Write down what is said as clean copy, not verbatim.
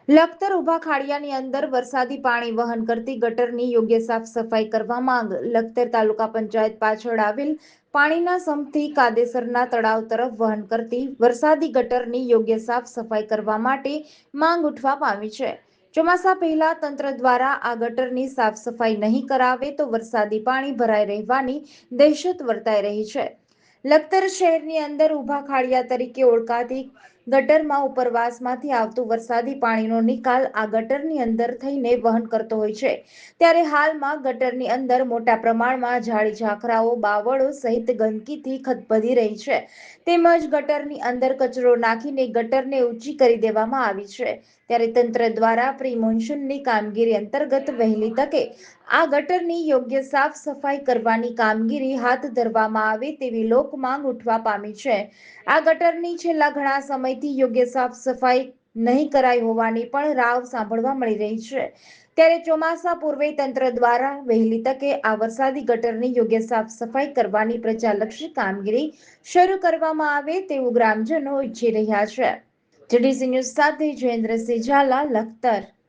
લખતર ઉભા ખાડિયાની અંદર વરસાદી પાણી વહન કરતી ગટરની યોગ્ય સાફ સફાઈ કરવા માંગ. લખતર તાલુકા પંચાયત પાછળ આવેલ પાણીના સમ્પથી કાદેસરના તળાવ તરફ વહન કરતી વરસાદી ગટરની યોગ્ય સાફ સફાઈ કરવા માટે માંગ ઉઠવા પામી છે. ચોમાસા પહેલા તંત્ર દ્વારા આ ગટરની સાફ સફાઈ નહીં કરાવે તો વરસાદી પાણી ભરાઈ રહેવાની દહેશત વર્તાઈ રહી છે. લખતર શહેરની અંદર ઉભા ખાડિયા તરીકે ઓળખાતી ગટરમાં ઉપરવાસમાંથી આવતું વરસાદી પાણીનો નિકાલ આ ગટરની અંદર થઈને વહન કરતો હોય છે. ત્યારે હાલમાં ગટરની અંદર મોટા પ્રમાણમાં ઝાડી ઝાખરાઓ, બાવળો સહિત ગંદકીથી ખદબદી રહી છે. તેમજ ગટરની અંદર કચરો નાખીને ગટરને ઊંચી કરી દેવામાં આવી છે. ત્યારે તંત્ર દ્વારા પ્રી મોન્સૂનની કામગીરી અંતર્ગત વહેલી તકે આ ગટરની યોગ્ય સાફ સફાઈ કરવાની કામગીરી હાથ ધરવામાં આવે તેવી લોક માંગ ઉઠવા પામી છે. આ ગટરની છેલ્લા ઘણા સમયથી યોગ્ય સાફ સફાઈ નહીં કરાઈ હોવાની પણ રાવ સાંભળવા મળી રહી છે. ત્યારે ચોમાસા પૂર્વે તંત્ર દ્વારા વહેલી તકે આ વરસાદી ગટરની યોગ્ય સાફ સફાઈ કરવાની પ્રજાલક્ષી કામગીરી શરૂ કરવામાં આવે તેવું ગ્રામજનો ઈચ્છી રહ્યા છે. જીડીસી ન્યૂઝ સાથે જયેન્દ્રસિંહ ઝાલા, લખતર.